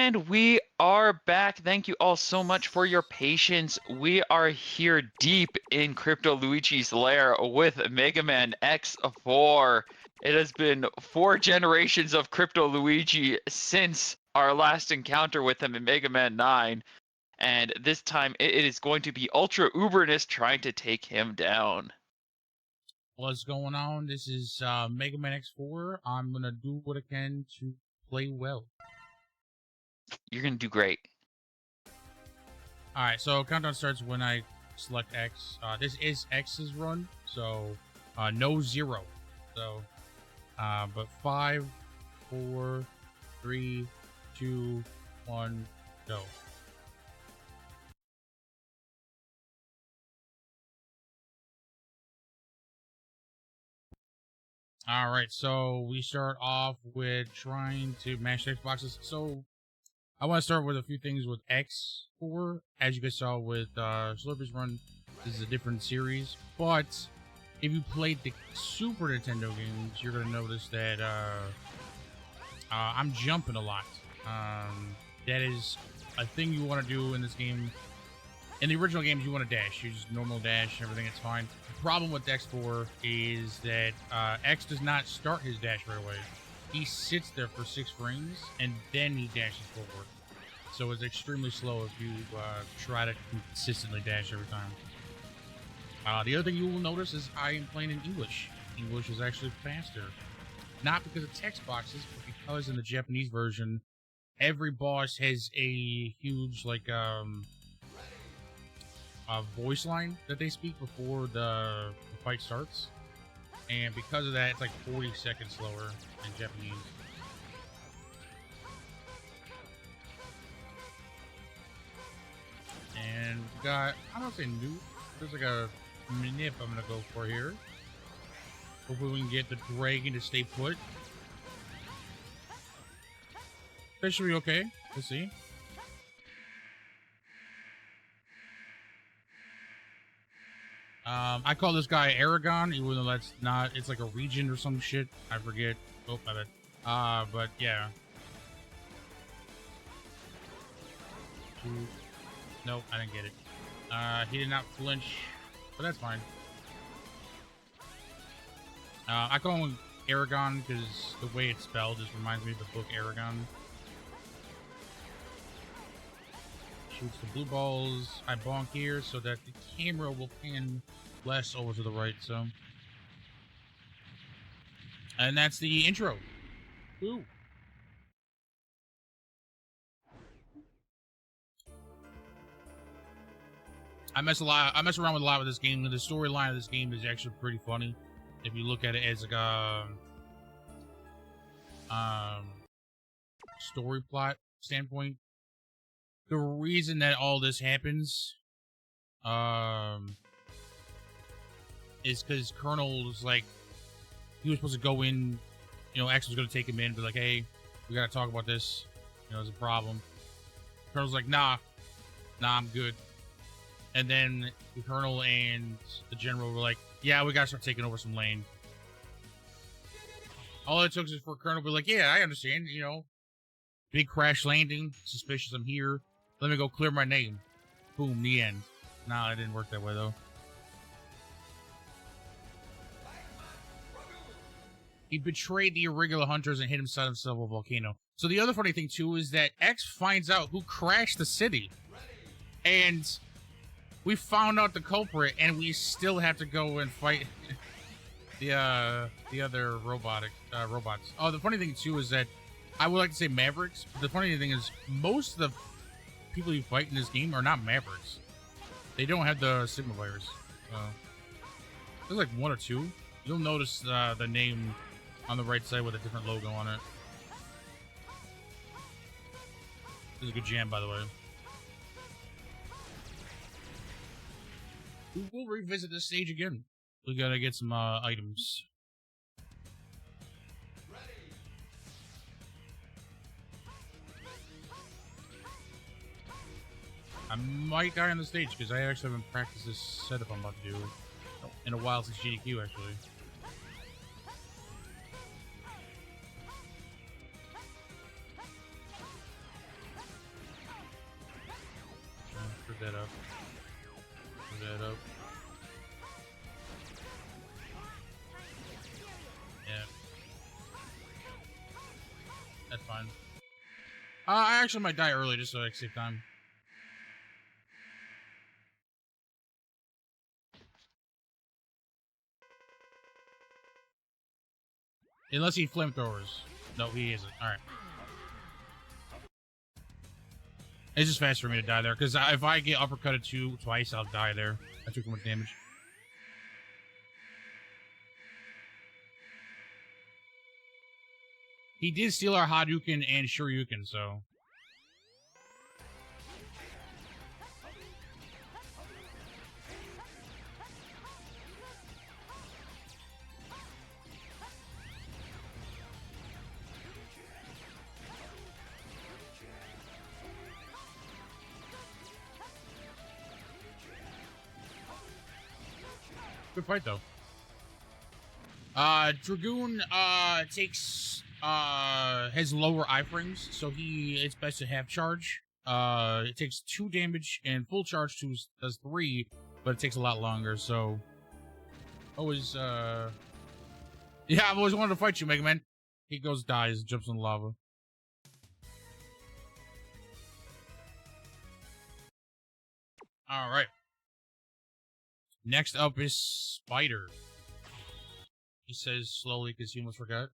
And we are back. Thank you all so much for your patience. We are here deep in Crypto Luigi's lair with Mega Man X4. It has been 4 generations of Crypto Luigi since our last encounter with him in Mega Man 9. And this time it is going to be UltraUberness trying to take him down. What's going on? This is Mega Man X4. I'm gonna do what I can to play well. You're going to do great. Alright, so countdown starts when I select X. This is X's run, so no 0. So, but 5, 4, 3, 2, 1, go. Alright, so we start off with trying to mash Xboxes. So I want to start with a few things with X4. As you guys saw with Slurpathon run, this is a different series. But if you played the Super Nintendo games, you're going to notice that I'm jumping a lot. That is a thing you want to do in this game. In the original games, you want to dash. You just normal dash, everything is fine. The problem with X4 is that X does not start his dash right away. He sits there for 6 frames, and then he dashes forward. So it's extremely slow if you try to consistently dash every time. The other thing you will notice is I am playing in English. English is actually faster. Not because of text boxes, but because in the Japanese version, every boss has a huge, voice line that they speak before the fight starts. And because of that, it's like 40 seconds slower in Japanese. And we got, I don't say new, there's like a nip I'm gonna go for here. Hopefully we can get the dragon to stay put. That should be okay. Let's see. I call this guy Aragon, even though that's not, it's like a region or some shit. I forget. Oh, my bad. But yeah. Nope, I didn't get it. He did not flinch, but that's fine. I call him Aragon because the way it's spelled just reminds me of the book Aragon. Shoots the blue balls. I bonk here so that the camera will pan less over to the right, so. And that's the intro. Ooh. I mess around with a lot with this game, and the storyline of this game is actually pretty funny. If you look at it as like a story plot standpoint. The reason that all this happens is because Colonel's like, he was supposed to go in, you know, X was going to take him in, be like, hey, we got to talk about this, you know, there's a problem. Colonel's like, nah, I'm good. And then the Colonel and the General were like, yeah, we got to start taking over some land. All it took is for Colonel to be like, yeah, I understand, you know, big crash landing, suspicious I'm here. Let me go clear my name. Boom, the end. Nah, it didn't work that way, though. He betrayed the irregular hunters and hid himself in a volcano. So the other funny thing, too, is that X finds out who crashed the city. And we found out the culprit, and we still have to go and fight the other robots. Oh, the funny thing, too, is that I would like to say Mavericks, but the funny thing is most of the people you fight in this game are not Mavericks. They don't have the Sigma virus. There's like 1 or 2. You'll notice the name on the right side with a different logo on it. This is a good jam, by the way. We'll revisit this stage again. We gotta get some items. I might die on the stage because I actually haven't practiced this setup I'm about to do in a while since GDQ, actually. that up. Move that up. Yeah. That's fine. I actually might die early just so I can save time. Unless he flamethrowers. No, he isn't. Alright. It's just fast for me to die there, because if I get uppercutted twice, I'll die there. I took too much damage. He did steal our Hadouken and Shoryuken, so... Good fight, though. Dragoon, takes, has lower iframes, so it's best to have charge. It takes 2 damage, and full charge does 3, but it takes a lot longer, so... Always, Yeah, I've always wanted to fight you, Mega Man. He goes, dies, jumps in the lava. Alright. Next up is Spider. He says slowly because he almost forgot.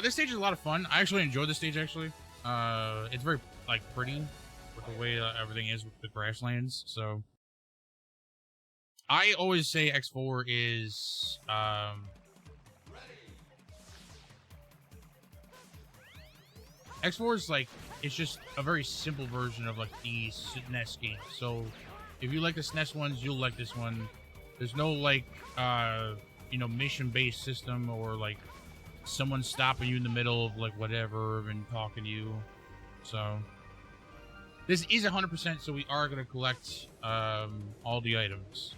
This stage is a lot of fun. I actually enjoyed this stage, actually. It's very, like, pretty with the way everything is with the grasslands, so... I always say X4 is, X4 is like, it's just a very simple version of like the SNES game. So if you like the SNES ones, you'll like this one. There's no like, mission-based system or like someone stopping you in the middle of like whatever and talking to you. So this is 100%, so we are going to collect all the items.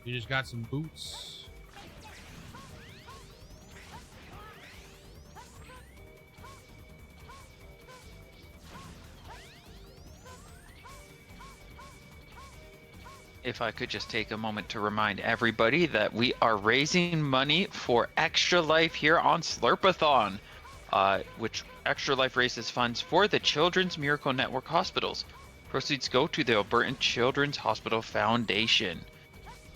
We just got some boots. If I could just take a moment to remind everybody that we are raising money for Extra Life here on Slurpathon, which Extra Life raises funds for the Children's Miracle Network hospitals. Proceeds go to the Albertan Children's Hospital Foundation.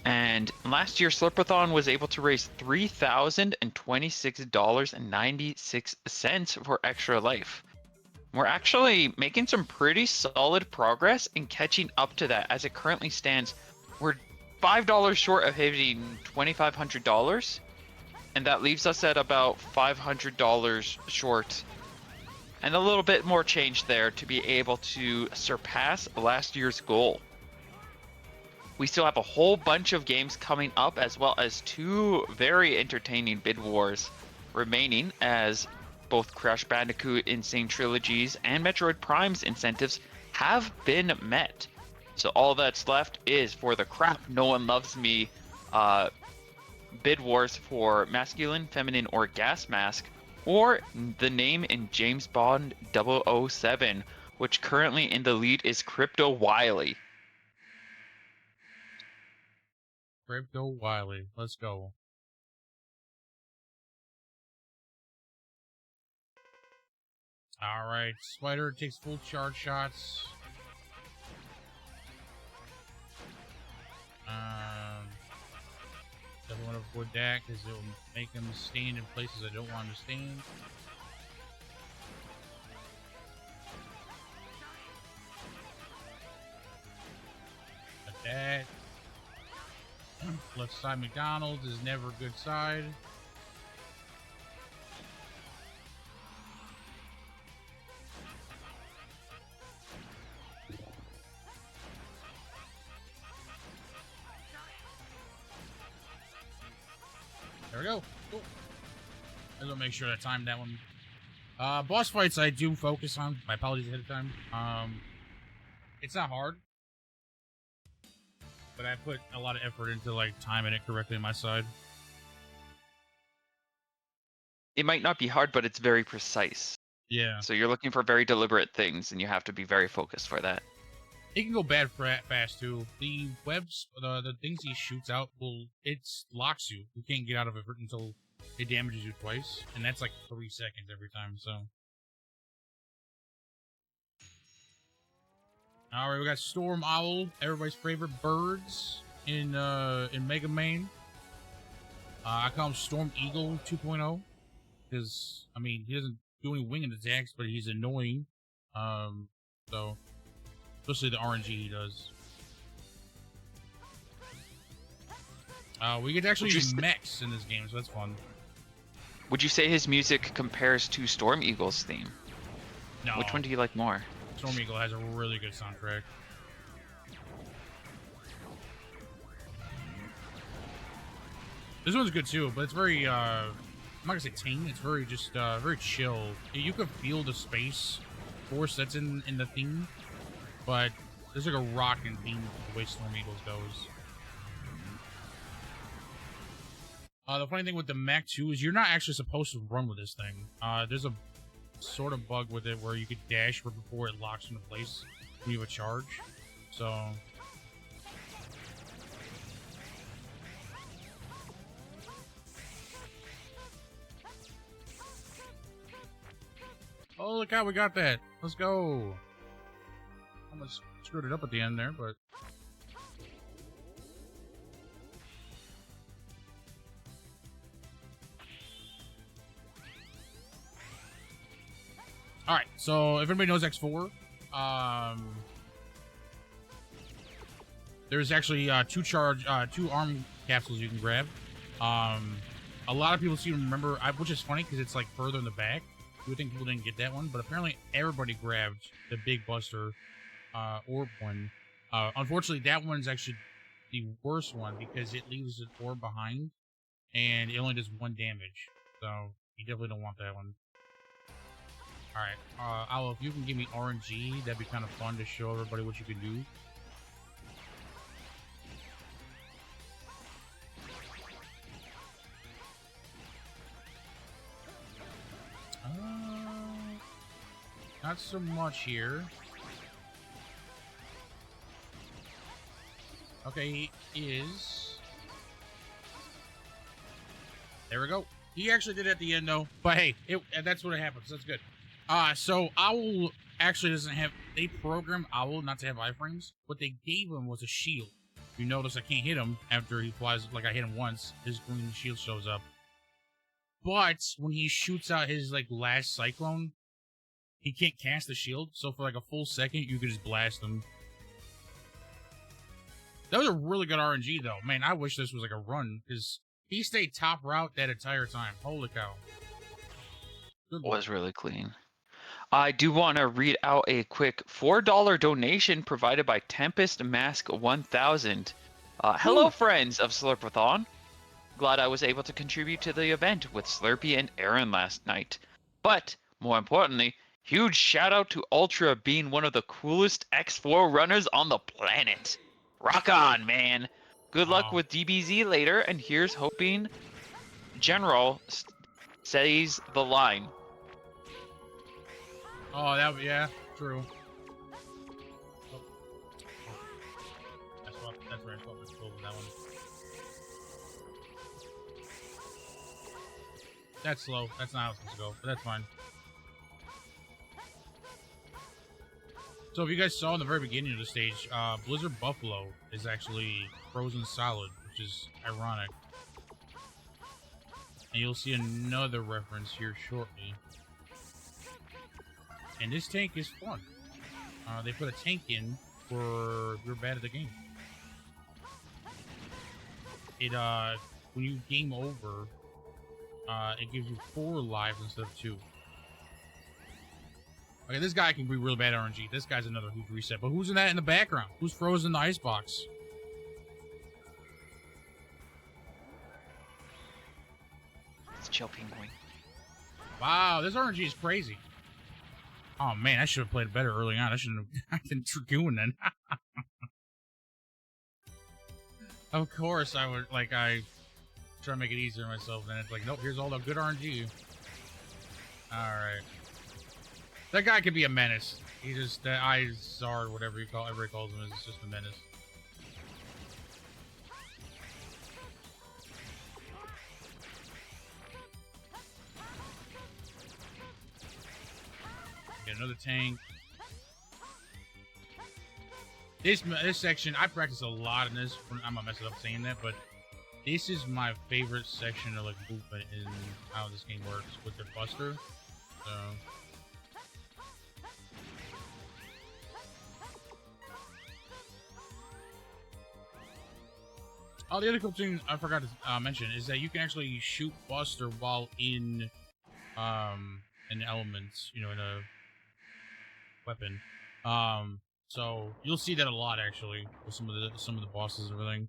And last year, Slurpathon was able to raise $3,026.96 for Extra Life. We're actually making some pretty solid progress in catching up to that. As it currently stands, we're $5 short of hitting $2,500, and that leaves us at about $500 short, and a little bit more change there to be able to surpass last year's goal. We still have a whole bunch of games coming up, as well as 2 very entertaining bid wars remaining, as both Crash Bandicoot Insane Trilogies and Metroid Prime's incentives have been met. So all that's left is for the Crap No One Loves Me bid wars for Masculine, Feminine, or Gas Mask, or the name in James Bond 007, which currently in the lead is Crypto Wily. Crypto Wily. Let's go. Alright, Spider takes full charge shots. Definitely want to avoid that because it will make him stand in places I don't want him to stand. Like that. Left side McDonald's is never a good side. There we go. Cool. I'm gonna make sure I timed that one. Boss fights I do focus on. My apologies ahead of time. It's not hard. but I put a lot of effort into like timing it correctly on my side. It might not be hard, but it's very precise. Yeah, So you're looking for very deliberate things, and you have to be very focused for that. it can go bad fast too. The webs, the things he shoots out it locks you. You can't get out of it until it damages you twice, and that's like 3 seconds every time. So, all right, we got Storm Owl, everybody's favorite birds in Mega Man. I call him Storm Eagle 2.0 because I mean he doesn't do any winged attacks, but he's annoying. So. Especially the RNG he does. We get to actually use mechs in this game, so that's fun. Would you say his music compares to Storm Eagle's theme? No. Which one do you like more? Storm Eagle has a really good soundtrack. This one's good too, but it's very, I'm not gonna say tame, it's very just, very chill. You can feel the space force that's in the theme. But there's like a rocking theme the way Storm Eagles goes. The funny thing with the mech too is you're not actually supposed to run with this thing. There's a sort of bug with it where you could dash right before it locks into place when you have a charge. So oh look out, we got that. Let's go. Almost screwed it up at the end there, but all right. So if anybody knows X4, there's actually two arm capsules you can grab. A lot of people seem to remember, which is funny because it's like further in the back. You would think people didn't get that one, but apparently everybody grabbed the Big Buster orb one. Unfortunately, that one's actually the worst one because it leaves an orb behind and it only does 1 damage. So you definitely don't want that one. Alright, Owl, if you can give me RNG, that'd be kind of fun to show everybody what you can do. Not so much here. Okay, he is. There we go. He actually did it at the end, though. But hey, that's what happens. That's good. So Owl actually doesn't have. They programmed Owl not to have iframes. What they gave him was a shield. You notice I can't hit him after he flies. Like I hit him once, his green shield shows up. But when he shoots out his like last cyclone, he can't cast the shield. So for like a full second, you could just blast him. That was a really good RNG, though. Man, I wish this was like a run, because he stayed top route that entire time. Holy cow. Good luck. Was really clean. I do want to read out a quick $4 donation provided by Tempest Mask 1000. Hello, friends of Slurpathon. Glad I was able to contribute to the event with Slurpee and Aaron last night. But, more importantly, huge shout out to Ultra being one of the coolest X4 runners on the planet. Rock on, man. Good luck with DBZ later, and here's hoping General says the line. Oh, yeah, true. Oh. That's where I swapped my skull with that one. That's slow. That's not how it's supposed to go, but that's fine. So if you guys saw in the very beginning of the stage, Blizzard Buffalo is actually frozen solid, which is ironic. And you'll see another reference here shortly. And this tank is fun. They put a tank in for if you're bad at the game. It when you game over, it gives you 4 lives instead of 2. Okay, this guy can be real bad RNG. This guy's another huge reset. But who's in that in the background? Who's frozen in the icebox? It's Chill Penguin. Wow, this RNG is crazy. Oh man, I should have played better early on. I shouldn't have been Dragoon then. Of course, I would like I try to make it easier on myself. Then it's like, nope, here's all the good RNG. All right, that guy could be a menace. He just the Izard, whatever you call, everybody calls him, is just a menace. Get another tank. This section, I practice a lot in this. I'm gonna mess it up saying that, but this is my favorite section of like movement in how this game works with their Buster. So. Oh, the other cool thing I forgot to mention is that you can actually shoot Buster while in elements, you know, in a weapon. So you'll see that a lot actually with some of the bosses and everything.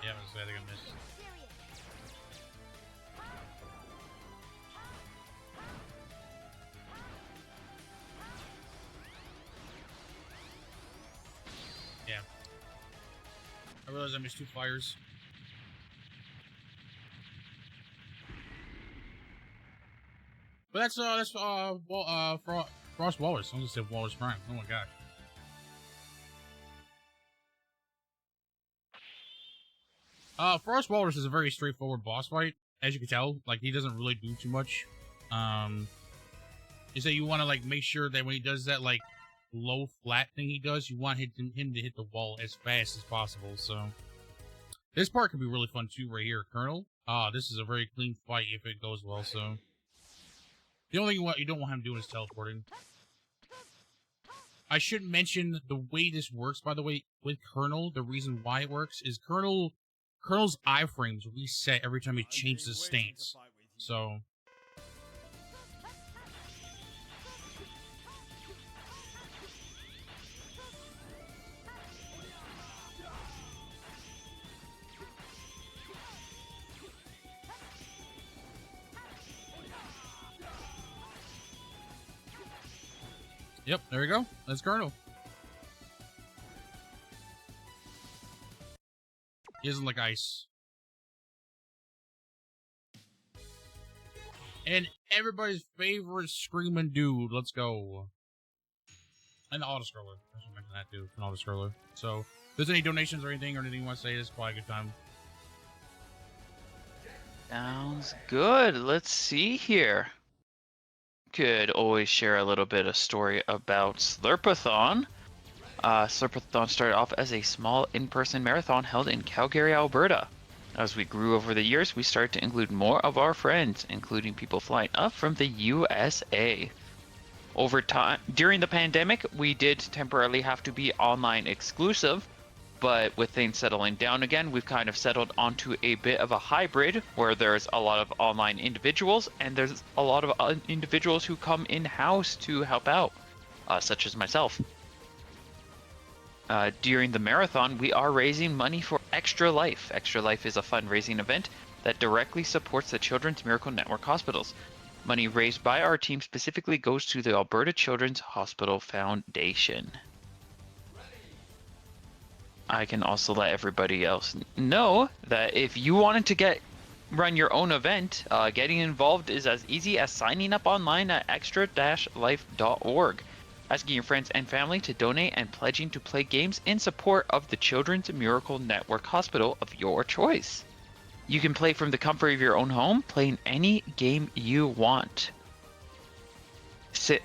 Yeah, I think I missed. Yeah. I realized I missed 2 fires. But that's Frost Walrus. I'm gonna say Walrus Prime. Oh my gosh. Frost Walrus is a very straightforward boss fight, as you can tell. Like, he doesn't really do too much. Is that you want to like make sure that when he does that like low flat thing he does, you want him to hit the wall as fast as possible. So this part can be really fun too, right here, Colonel. This is a very clean fight if it goes well. So the only thing you don't want him doing is teleporting. I should mention the way this works, by the way, with Colonel. The reason why it works is Colonel's iframes reset every time he changes his stance. So yep, there we go. That's Colonel. He doesn't like ice. And everybody's favorite screaming dude. Let's go. And the autoscroller. I should mention that too. An autoscroller. So, if there's any donations or anything you want to say, it's probably a good time. Sounds good. Let's see here. Could always share a little bit of story about Slurpathon. Slurpathon started off as a small in-person marathon held in Calgary, Alberta. As we grew over the years, we started to include more of our friends, including people flying up from the USA. Over time, during the pandemic, we did temporarily have to be online exclusive, but with things settling down again, we've kind of settled onto a bit of a hybrid where there's a lot of online individuals and there's a lot of individuals who come in-house to help out, such as myself. During the marathon, we are raising money for Extra Life. Extra Life is a fundraising event that directly supports the Children's Miracle Network hospitals. Money raised by our team specifically goes to the Alberta Children's Hospital Foundation. I can also let everybody else know that if you wanted to run your own event, getting involved is as easy as signing up online at extra-life.org, asking your friends and family to donate, and pledging to play games in support of the Children's Miracle Network Hospital of your choice. You can play from the comfort of your own home, playing any game you want.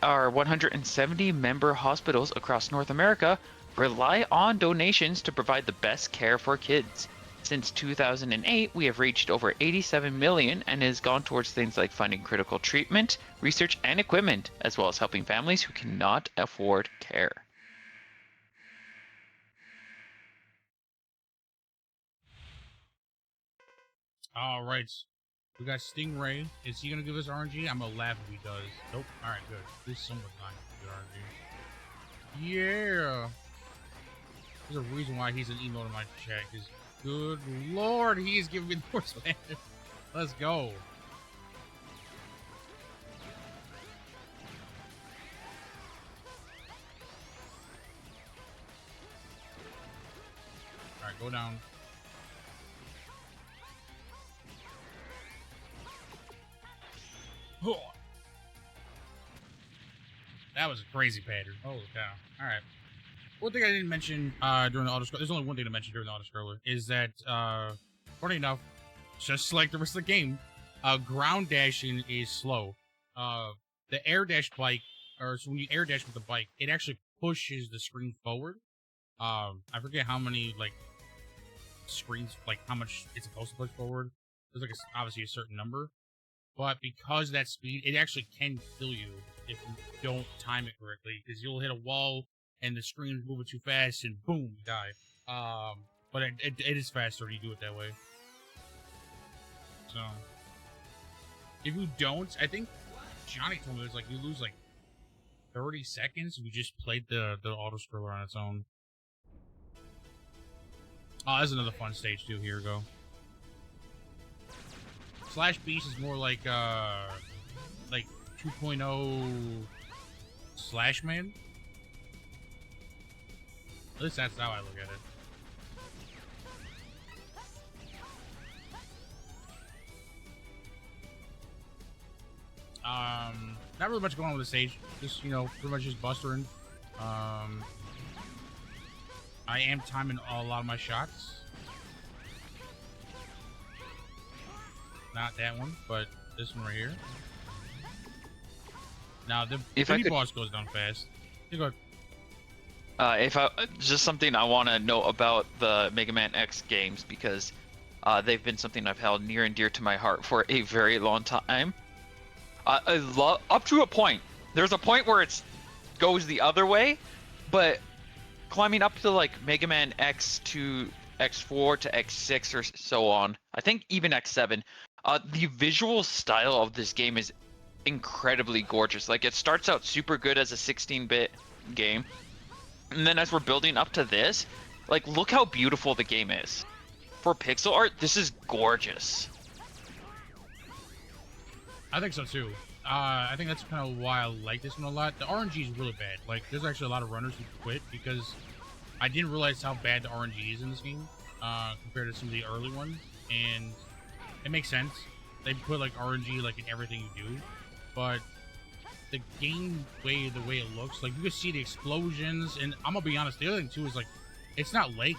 Our 170 member hospitals across North America rely on donations to provide the best care for kids. Since 2008, we have reached over 87 million and has gone towards things like funding critical treatment, research, and equipment, as well as helping families who cannot afford care. All right. We got Stingray. Is he going to give us RNG? I'm going to laugh if he does. Nope. All right, good. At least someone's not going to give RNG. Yeah. There's a reason why he's an emo in my chat. Because, good lord, he's giving me the worst man. Let's go. Alright, go down. Oh. That was a crazy pattern. Holy cow. Alright. One thing I didn't mention during the auto-scroller, there's only one thing to mention during the auto-scroller, is that, funny enough, just like the rest of the game, ground dashing is slow. The air dash bike, or so when you air dash with the bike, it actually pushes the screen forward. I forget how many, like, screens, like, how much it's supposed to push forward. There's, like, obviously a certain number. But because of that speed, it actually can kill you if you don't time it correctly, because you'll hit a wall, and the screen's moving too fast, and boom, you die. But it is faster when you do it that way. So, if you don't, I think Johnny told me it was like you lose like 30 seconds if you just played the auto scroller on its own. Oh, that's another fun stage too. Here we go. Slash Beast is more like 2.0 Slash Man. At least that's how I look at it. Not really much going on with the stage. Just, you know, pretty much just bustering. I am timing a lot of my shots. Not that one, but this one right here. Now, the mini boss goes down fast. You go. Just something I want to know about the Mega Man X games, because they've been something I've held near and dear to my heart for a very long time. I love up to a point. There's a point where it goes the other way, but climbing up to like Mega Man X to X4 to X6 or so on, I think even X7, the visual style of this game is incredibly gorgeous. Like, it starts out super good as a 16-bit game, and then as we're building up to this, like, look how beautiful the game is. For pixel art, this is gorgeous. I think so too. I think that's kind of why I like this one a lot. The RNG is really bad. Like, there's actually a lot of runners who quit because I didn't realize how bad the RNG is in this game compared to some of the early ones, and it makes sense. They put like RNG like in everything you do, but the gameplay, the way it looks, like you can see the explosions, and I'm gonna be honest, the other thing too is like it's not lagging.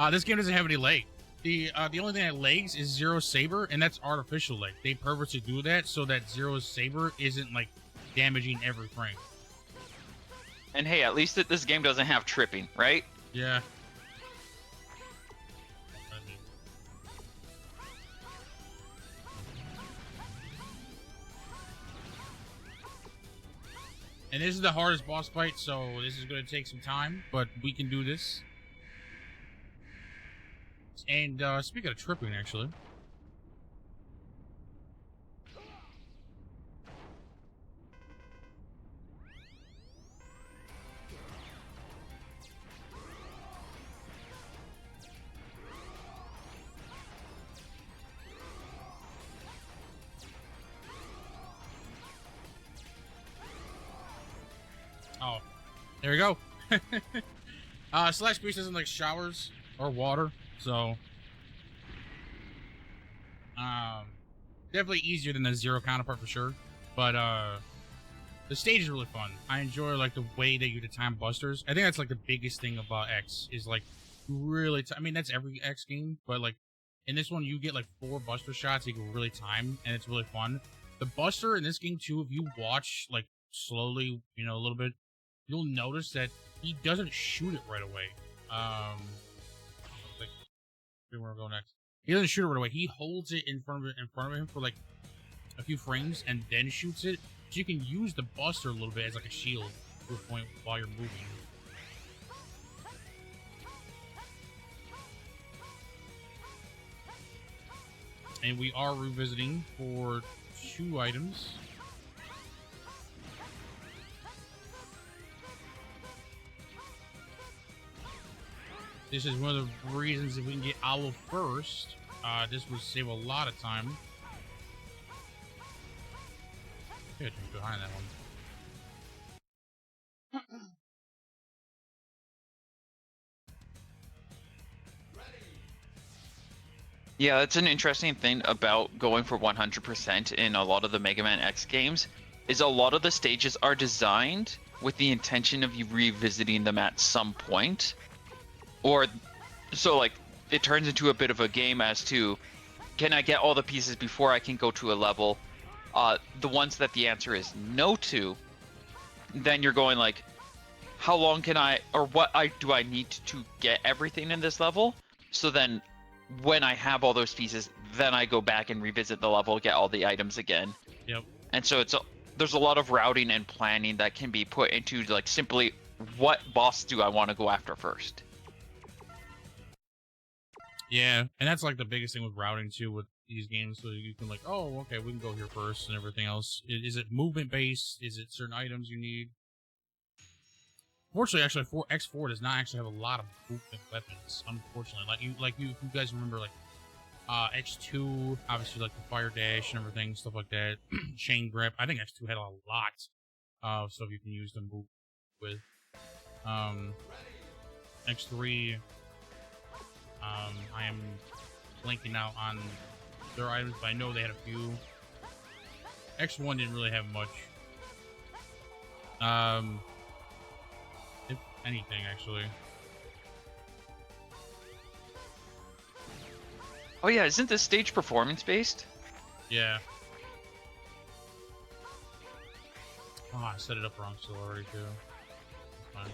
This game doesn't have any lag. The only thing that lags is Zero Saber, and that's artificial lag. They purposely do that so that Zero Saber isn't like damaging every frame. And hey, at least this game doesn't have tripping, right? Yeah. And this is the hardest boss fight, so this is going to take some time, but we can do this. And speaking of tripping, actually. Oh, there we go. Slash Beast doesn't like showers or water, so definitely easier than the Zero counterpart for sure. But the stage is really fun. I enjoy like the way that you do time busters. I think that's like the biggest thing about X is like really. I mean, that's every X game, but like in this one, you get like 4 buster shots you can really time, and it's really fun. The buster in this game too, if you watch like slowly, you know, a little bit, you'll notice that he doesn't shoot it right away. Like, where we're going next. He doesn't shoot it right away. He holds it in front of him for like a few frames and then shoots it. So you can use the buster a little bit as like a shield to a point while you're moving. And we are revisiting for 2 items. This is one of the reasons if we can get Owl first, this would save a lot of time. Good, behind that one. Yeah, that's an interesting thing about going for 100% in a lot of the Mega Man X games, is a lot of the stages are designed with the intention of you revisiting them at some point. Or, so like, it turns into a bit of a game as to, can I get all the pieces before I can go to a level? The ones that the answer is no to, then you're going like, how long can I, or what do I need to get everything in this level? So then when I have all those pieces, then I go back and revisit the level, get all the items again. Yep. And so there's a lot of routing and planning that can be put into like simply what boss do I want to go after first. Yeah, and that's like the biggest thing with routing too with these games. So you can like, oh, okay, we can go here first and everything else. Is it movement based? Is it certain items you need? Fortunately, actually, X4 does not actually have a lot of movement weapons. Unfortunately, if you guys remember, like X2, obviously like the fire dash and everything, stuff like that. Chain grip. I think X2 had a lot of stuff you can use to move with. X3. I am blanking out on their items, but I know they had a few. X1 didn't really have much. If anything, actually. Oh yeah, isn't this stage performance based? Yeah. Oh, I set it up wrong still already too. That's fine.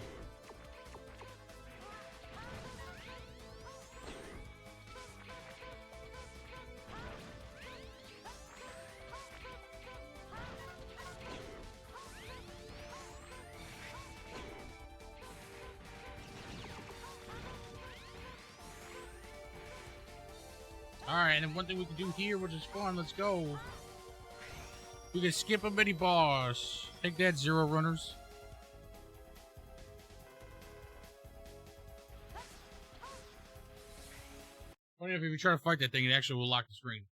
Alright, and then one thing we can do here, which is fun, let's go. We can skip a mini boss. Take that, Zero Runners. Funny enough, if you try to fight that thing, it actually will lock the screen.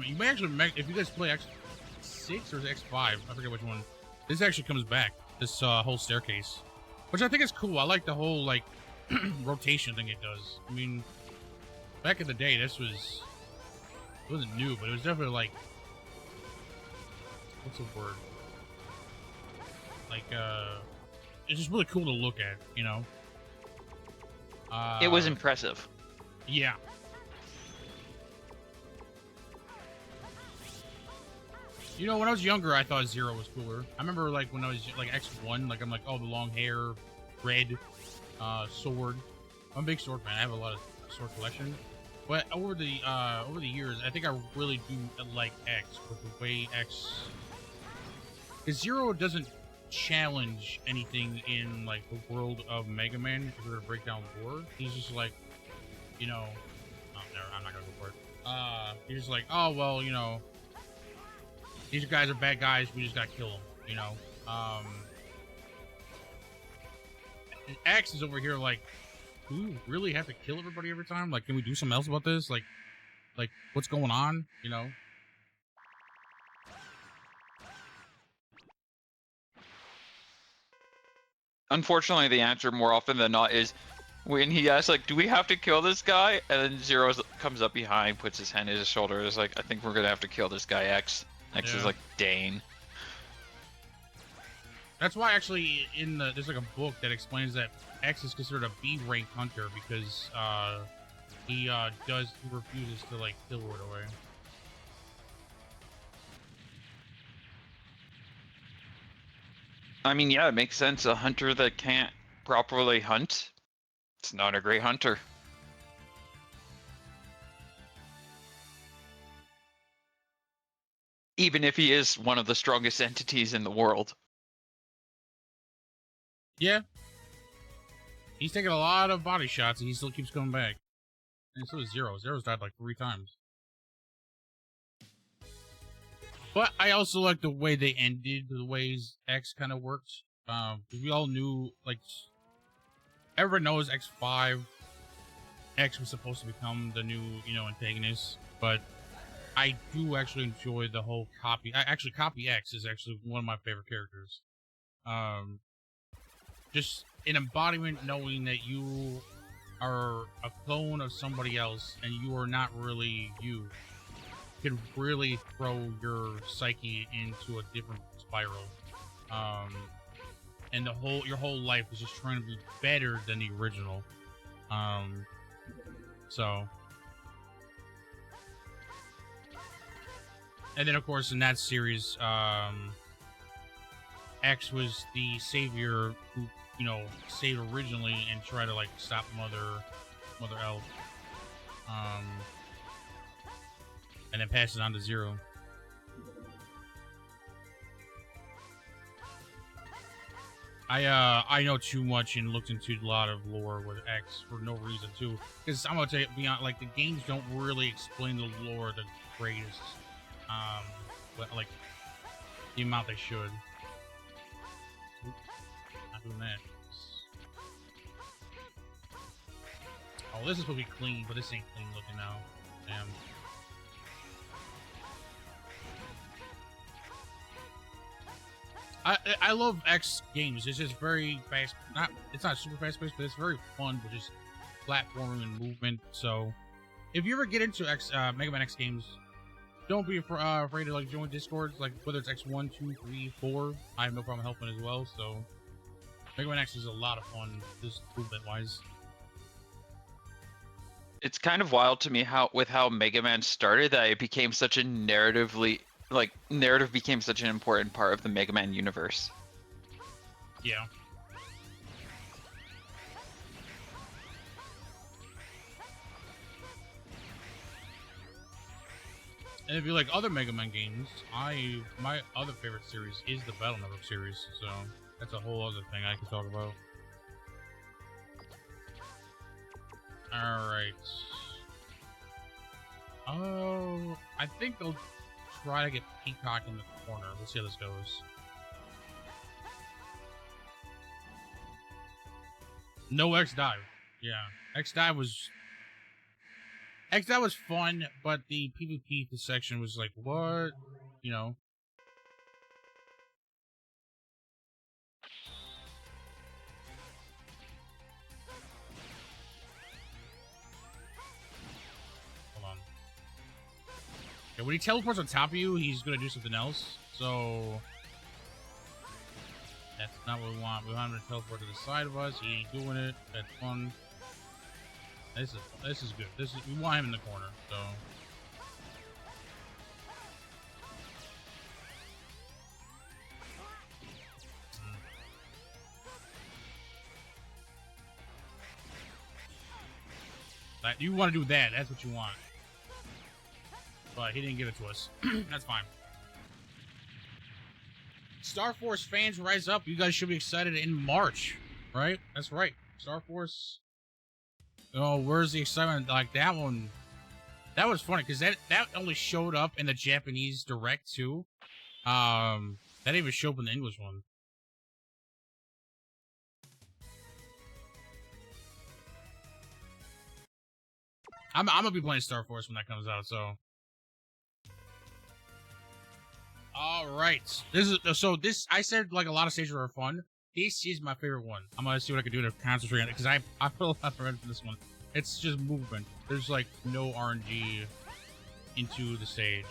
You may actually, if you guys play X6 or X5, I forget which one. This actually comes back. This whole staircase, which I think is cool. I like the whole like rotation thing it does. I mean, back in the day, it wasn't new, but it was definitely like, what's the word? Like, it's just really cool to look at, you know. It was impressive. Yeah. You know, when I was younger, I thought Zero was cooler. I remember, like, when I was, like, X1, like, I'm like, oh, the long hair, red, sword. I'm a big sword fan. I have a lot of sword collection. But over the years, I think I really do like X with the way X... Because Zero doesn't challenge anything in, like, the world of Mega Man, if we were to break down lore. He's just like, you know... Oh, never, I'm not gonna go for it. He's just like, oh, well, you know... These guys are bad guys, we just gotta kill them, you know? Axe is over here like, do we really have to kill everybody every time? Like, can we do something else about this? Like, what's going on, you know? Unfortunately, the answer more often than not is when he asks, like, do we have to kill this guy? And then Zero comes up behind, puts his hand on his shoulder, is like, I think we're gonna have to kill this guy, X. X is like, Dane. That's why actually there's like a book that explains that X is considered a B rank hunter because he refuses to like kill right away. I mean, yeah, it makes sense. A hunter that can't properly hunt, it's not a great hunter. Even if he is one of the strongest entities in the world. Yeah. He's taking a lot of body shots and he still keeps coming back. And so is Zero. Zero's died like 3 times. But I also like the way they ended, the ways X kind of worked. We all knew, like, everyone knows X5, X was supposed to become the new, antagonist. But I do actually enjoy the whole copy. Actually, Copy X is actually one of my favorite characters. Just an embodiment, knowing that you are a clone of somebody else and you are not really you, can really throw your psyche into a different spiral. And your whole life is just trying to be better than the original. So, and then of course in that series, X was the savior who, saved originally and tried to like stop Mother Elf. And then pass it on to Zero. I know too much and looked into a lot of lore with X for no reason too. Because I'm gonna tell you, beyond, like, the games don't really explain the lore the greatest, but like the amount they should. Oop, not doing that. Oh, this is supposed to be clean, but this ain't clean looking now. Damn. I love X games. It's just very fast. It's not super fast paced, but it's very fun with just platforming and movement. So, if you ever get into Mega Man X games, don't be afraid to like join Discords. Like whether it's X1, 2, 3, 4, I have no problem helping as well. So, Mega Man X is a lot of fun, just movement wise. It's kind of wild to me how Mega Man started that it became such a narrative became such an important part of the Mega Man universe. Yeah. And if you like other Mega Man games, my other favorite series is the Battle Network series, so that's a whole other thing I can talk about. Alright. Oh, I think they'll try to get Peacock in the corner. Let's see how this goes. No X dive. Yeah, X dive was fun, but the PvP section was like, what? Hold on. Yeah, when he teleports on top of you, he's gonna do something else. So that's not what we want. We want him to teleport to the side of us. He ain't doing it. That's fun. This is good. We want him in the corner. So. You want to do that. That's what you want. But he didn't give it to us. That's fine. Star Force fans, rise up. You guys should be excited in March. Right? That's right. Star Force. Oh, where's the excitement? Like, that one. That was funny, because that only showed up in the Japanese direct, too. That didn't even show up in the English one. I'm gonna be playing Star Force when that comes out, so. All right. I said like a lot of stages are fun. This is my favorite one. I'm gonna see what I can do to concentrate on it, because I put a lot of effort into this one. It's just movement. There's like no RNG into the stage.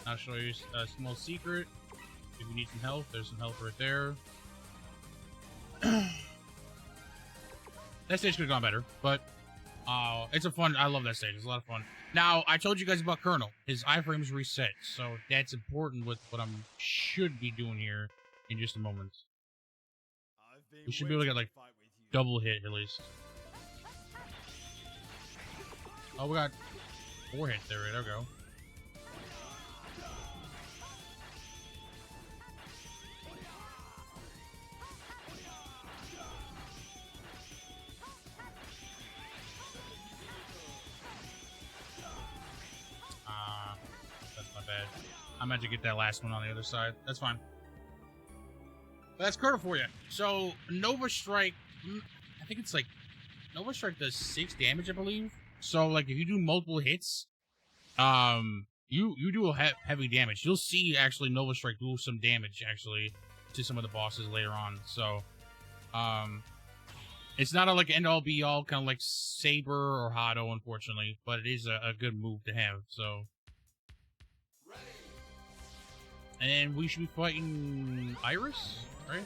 I'll show you a small secret. If you need some health, there's some health right there. That stage could have gone better, but Oh, it's a fun. I love that stage. It's a lot of fun. Now, I told you guys about Colonel. His iframes reset, so that's important with what I'm should be doing here in just a moment. We should be able to get like double hit at least. Oh, we got 4 hits there. There we go. That's not bad. I meant to get that last one on the other side. That's fine. But that's Colonel for you. So, Nova Strike, I think it's like, Nova Strike does 6 damage, I believe. So, like, if you do multiple hits, you do heavy damage. You'll see, actually, Nova Strike do some damage, actually, to some of the bosses later on. So, it's not a, like, end-all, be-all, kind of like Saber or Hado, unfortunately. But it is a good move to have, so... And we should be fighting Iris, right?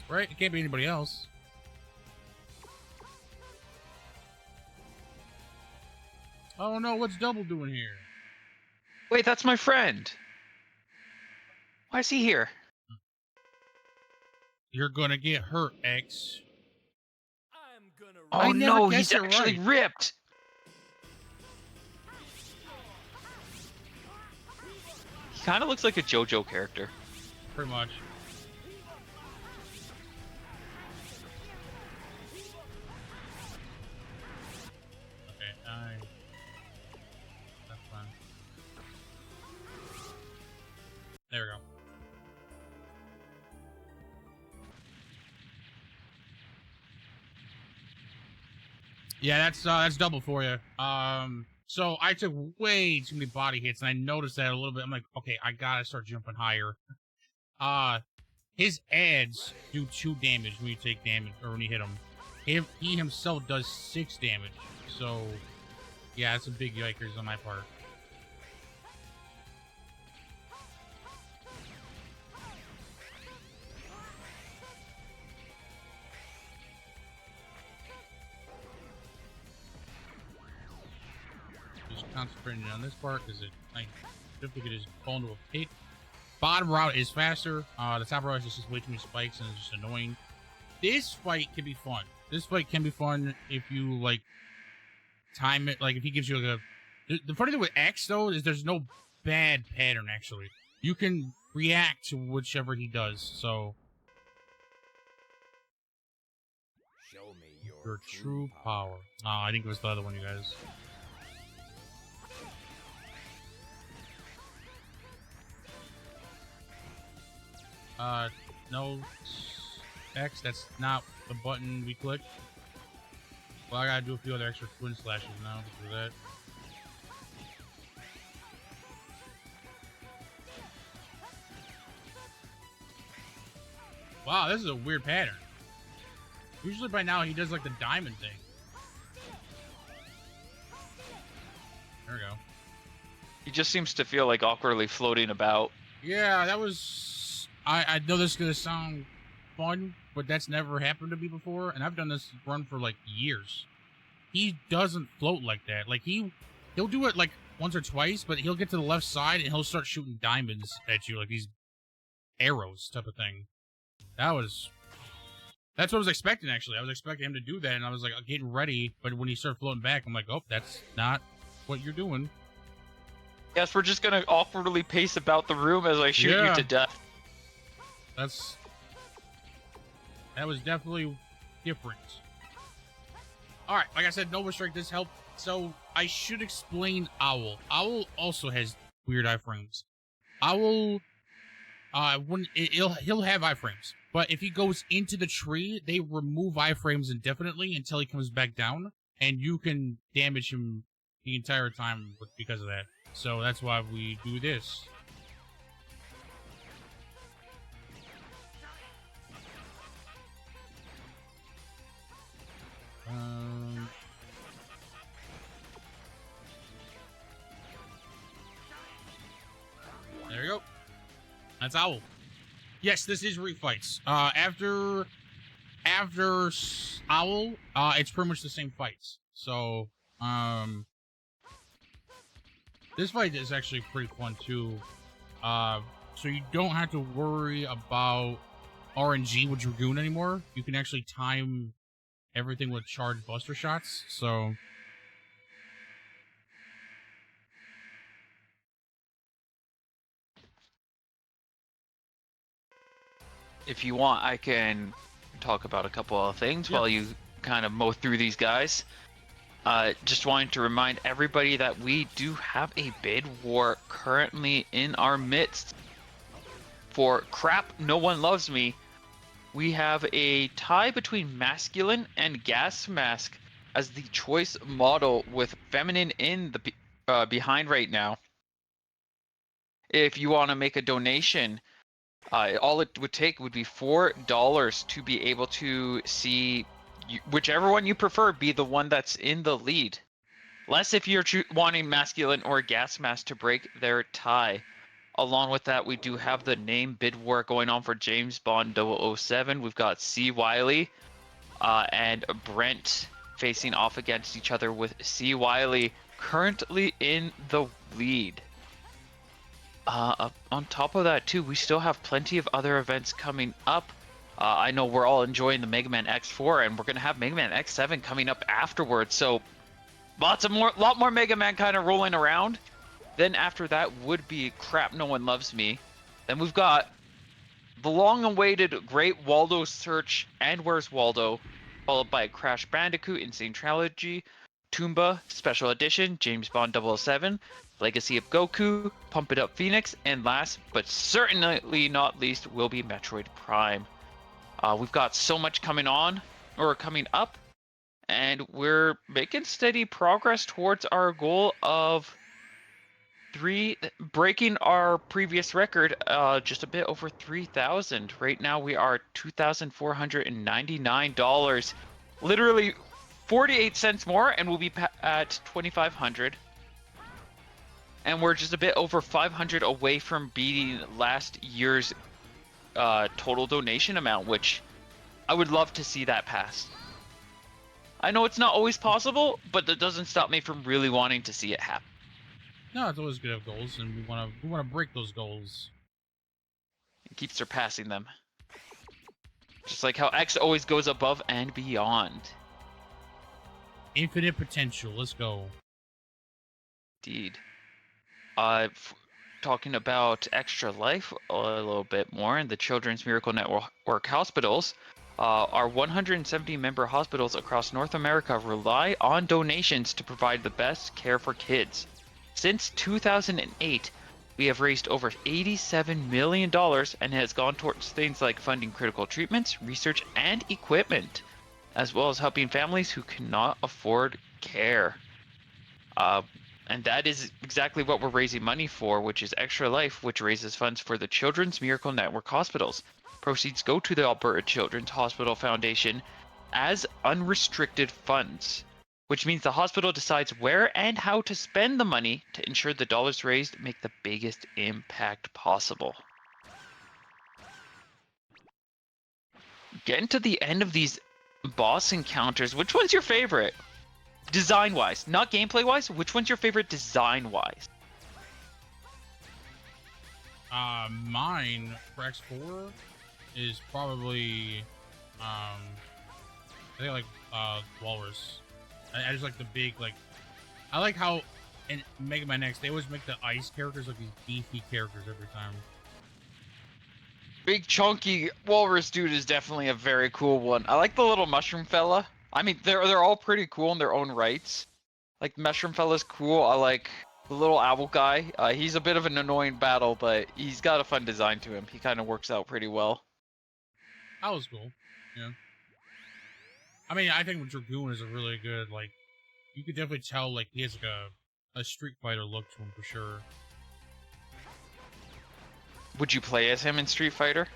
Right? It can't be anybody else. Oh no, what's Double doing here? Wait, that's my friend. Why is he here? You're gonna get hurt, X. Oh never no, guessed he's it actually right. ripped. He kind of looks like a JoJo character. Pretty much. Okay, that's fine. There we go. Yeah, that's Double for you. So I took way too many body hits, and I noticed that a little bit. I'm like, okay, I gotta start jumping higher. His ads do 2 damage when you take damage, or when you hit him. He himself does 6 damage. So, yeah, that's a big yikers on my part. Concentrating on this part because I typically just fall into a pit. Bottom route is faster. The top route is just way too many spikes and it's just annoying. This fight can be fun. This fight can be fun if you like time it. Like if he gives you like a. The funny thing with X though is there's no bad pattern actually. You can react to whichever he does. So Show me your true power. Oh, I think it was the other one, you guys. No, X, that's not the button we clicked. Well, I gotta do a few other extra twin slashes now for that. Wow, this is a weird pattern. Usually by now he does like the diamond thing. There we go. He just seems to feel like awkwardly floating about. Yeah, that was... I know this is gonna sound fun, but that's never happened to me before, and I've done this run for like years. He doesn't float like that. Like he'll do it like once or twice, but he'll get to the left side and he'll start shooting diamonds at you, like these arrows type of thing. That's what I was expecting actually. I was expecting him to do that, and I was like getting ready, but when he started floating back, I'm like, oh, that's not what you're doing. Guess we're just gonna awkwardly pace about the room as I shoot you to death. That was definitely different. Alright, like I said, Nova Strike does help. So, I should explain Owl. Owl also has weird iframes. Owl, he'll have iframes. But if he goes into the tree, they remove iframes indefinitely until he comes back down. And you can damage him the entire time because of that. So, that's why we do this. There we go. That's Owl. Yes, this is refights. After Owl, it's pretty much the same fights. So, this fight is actually pretty fun too. So you don't have to worry about RNG with Dragoon anymore. You can actually time everything with charged buster shots. So If you want, I can talk about a couple of things Yeah. while you kind of mow through these guys. Just wanting to remind everybody that we do have a bid war currently in our midst for Crap No One Loves Me. We have a tie between Masculine and Gas Mask as the choice model, with Feminine in the behind right now. If you want to make a donation, all it would take would be $4 to be able to see whichever one you prefer be the one that's in the lead. Less if you're wanting Masculine or Gas Mask to break their tie. Along with that, we do have the name bid war going on for James Bond 007. We've got C. Wiley and Brent facing off against each other, with C. Wiley currently in the lead. On top of that, too, we still have plenty of other events coming up. I know we're all enjoying the Mega Man X4, and we're going to have Mega Man X7 coming up afterwards. So lot more Mega Man kind of rolling around. Then after that would be Crap No One Loves Me. Then we've got the long-awaited Great Waldo Search and Where's Waldo, followed by Crash Bandicoot Insane Trilogy, Toomba Special Edition, James Bond 007, Legacy of Goku, Pump It Up Phoenix, and last but certainly not least will be Metroid Prime. We've got so much coming up, and we're making steady progress towards our goal of breaking our previous record, just a bit over 3,000. Right now we are $2,499, literally 48 cents more, and we'll be at 2,500. And we're just a bit over 500 away from beating last year's total donation amount, which I would love to see that passed. I know it's not always possible, but that doesn't stop me from really wanting to see it happen. no, it's always good to have goals, and we want to break those goals. And keep surpassing them. Just like how X always goes above and beyond. Infinite potential. Let's go. Indeed. Talking about Extra Life a little bit more, and the Children's Miracle Network hospitals, our 170 member hospitals across North America rely on donations to provide the best care for kids. Since 2008, we have raised over $87 million, and has gone towards things like funding critical treatments, research, and equipment, as well as helping families who cannot afford care. And that is exactly what we're raising money for, which is Extra Life, which raises funds for the Children's Miracle Network hospitals. Proceeds go to the Alberta Children's Hospital Foundation as unrestricted funds, which means the hospital decides where and how to spend the money to ensure the dollars raised make the biggest impact possible. Getting to the end of these boss encounters, which one's your favorite? Design-wise, not gameplay-wise, which one's your favorite design-wise? Mine for X4 is probably, I think Walrus. I just like the big, like, I like how in Mega Man X they always make the ice characters like these beefy characters every time. Big chunky walrus dude is definitely a very cool one. I like the little mushroom fella. I mean, they're all pretty cool in their own rights. Like, mushroom fella's cool. I like the little owl guy. He's a bit of an annoying battle, but he's got a fun design to him. He kind of works out pretty well. That was cool. Yeah. I mean, I think Dragoon is a really good, like, you could definitely tell, like, he has like a Street Fighter look to him for sure. Would you play as him in Street Fighter?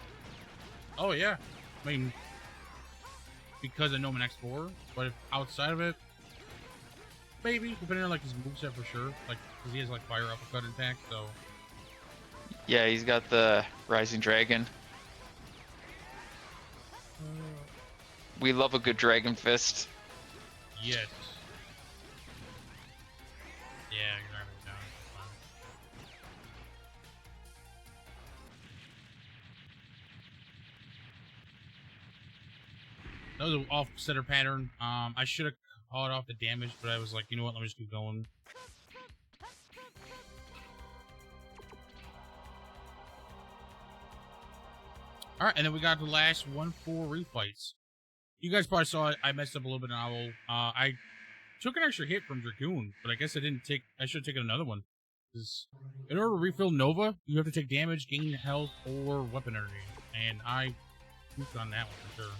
Oh yeah, I mean, because I know him in X4, but if outside of it, maybe depending on like his moveset for sure, like because he has like fire uppercut attack. So Yeah, he's got the Rising Dragon. We love a good Dragon Fist. Yes. Yeah, you're not even down. That was an off-center pattern. I should have called off the damage, but I was like, you know what, let me just keep going. Alright, and then we got the last 1-4 refights. You guys probably saw it. I messed up a little bit in Owl. I took an extra hit from Dragoon, but I guess I didn't take... I should have taken another one. In order to refill Nova, you have to take damage, gain health, or weapon energy. And I pooped on that one for sure.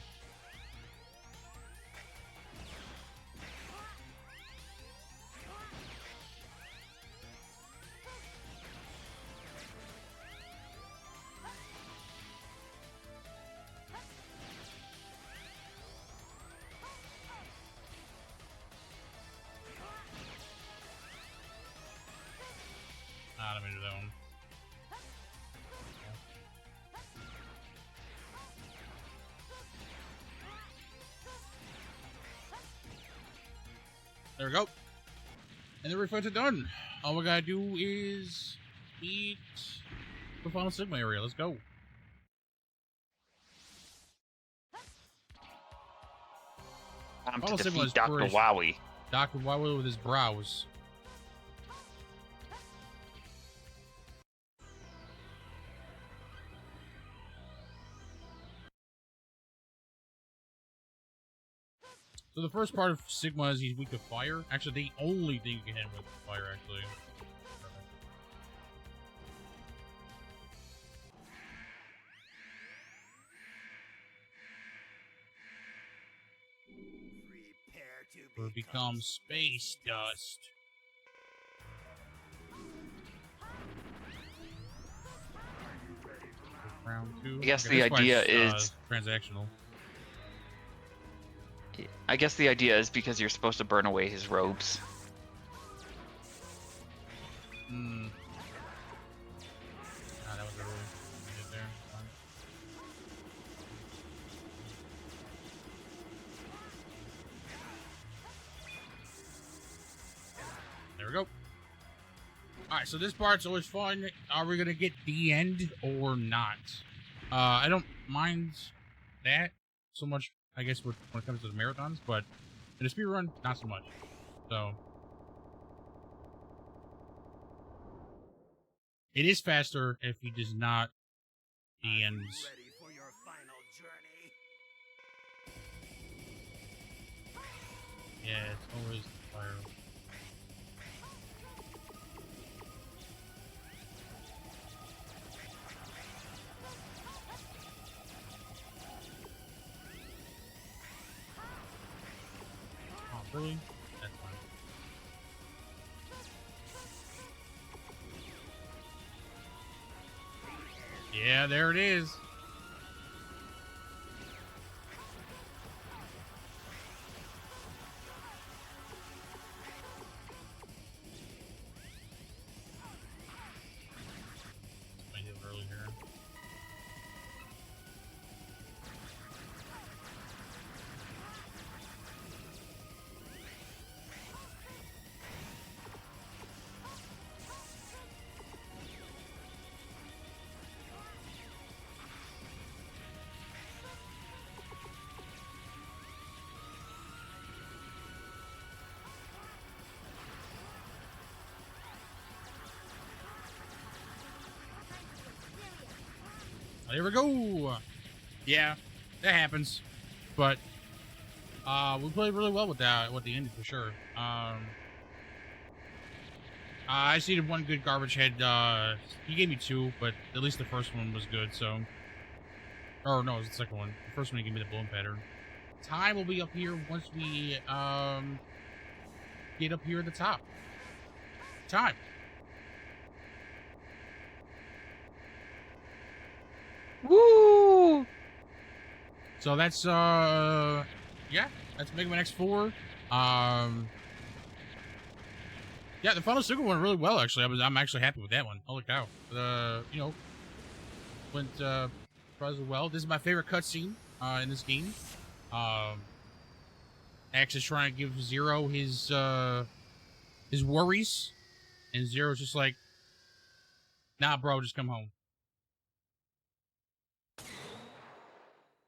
Let me do that one. There we go. And the refights are done. All we gotta do is beat the final Sigma area. Let's go. Time to Final Sigma is defeat Dr. pretty- Wowie. Dr. Wowie with his brows. So the first part of Sigma is he's weak to fire. Actually, the only thing you can hit him with is fire, actually. Or become space dust. Round 2. I guess Okay, the this idea fight's, is- transactional. I guess the idea is because you're supposed to burn away his robes. Hmm. Ah, that was a really good there. Fine. There we go. Alright, so this part's always fun. Are we gonna get the end or not? I don't mind that so much, I guess, when it comes to the marathons, but in a speed run, not so much. So it is faster if he does not the ends. Ready for your final journey? Yeah, it's always the fire. Oh, really? That's fine. Yeah, there it is. I did early here. There we go. Yeah, that happens, but we played really well with that, with the ending for sure. I seeded one good garbage head. He gave me two, but at least the first one was good. So, or no, it was the second one. The first one he gave me the blown pattern. Time will be up here once we get up here at the top. Time. Woo! So that's yeah, that's Mega Man X4. Yeah, the final Sigma went really well actually. I'm actually happy with that one. Holy cow. You know, went surprisingly well. This is my favorite cutscene in this game. X is trying to give Zero his worries, and Zero's just like, nah, bro, just come home.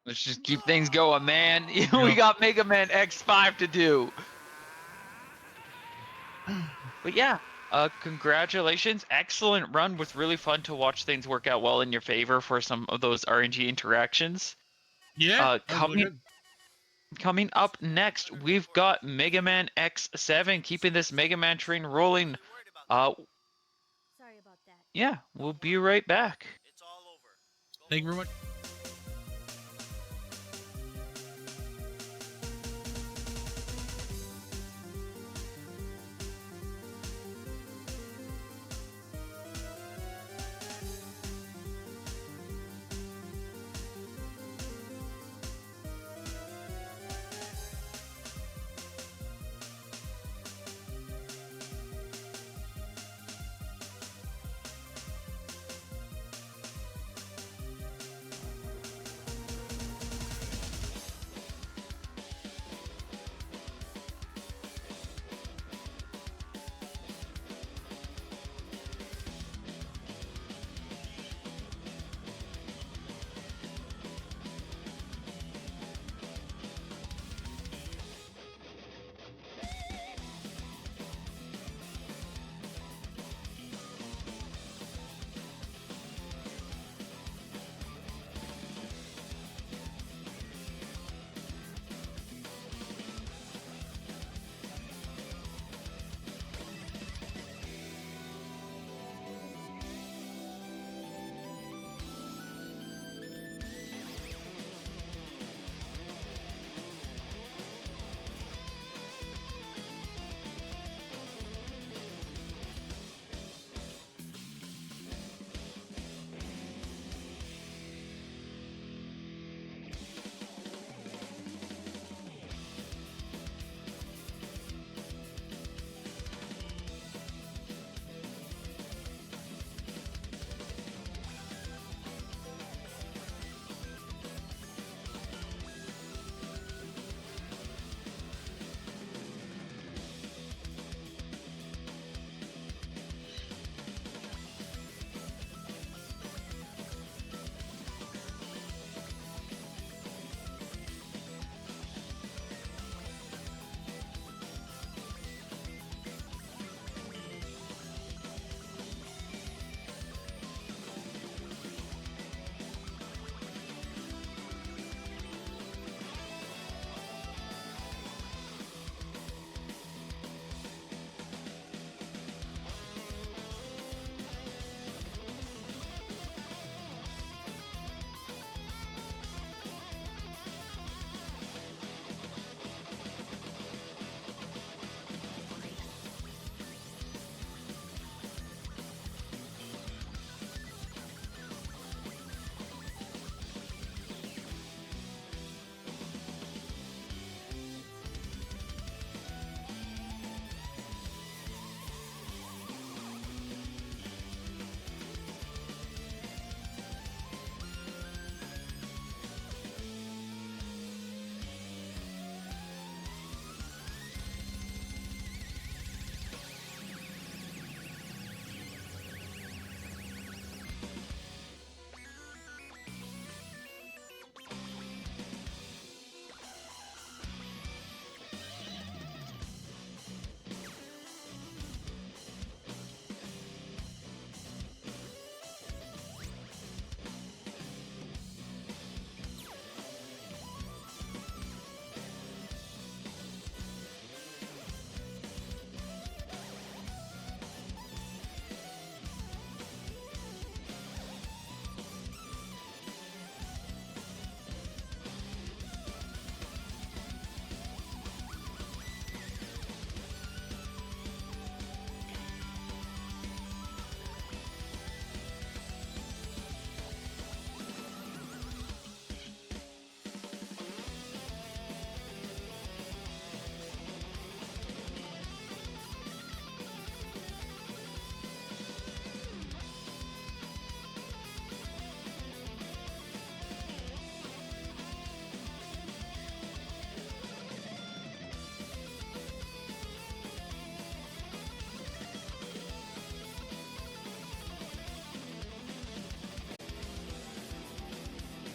Let's just keep things going, man. We Yep. got Mega Man X5 to do. But yeah, congratulations. Excellent run. Was really fun to watch things work out well in your favor for some of those RNG interactions. Yeah, that was really good. Coming up next, we've got Mega Man X7, keeping this Mega Man train rolling. Sorry about that. Yeah, we'll be right back. It's all over. Thank you very much.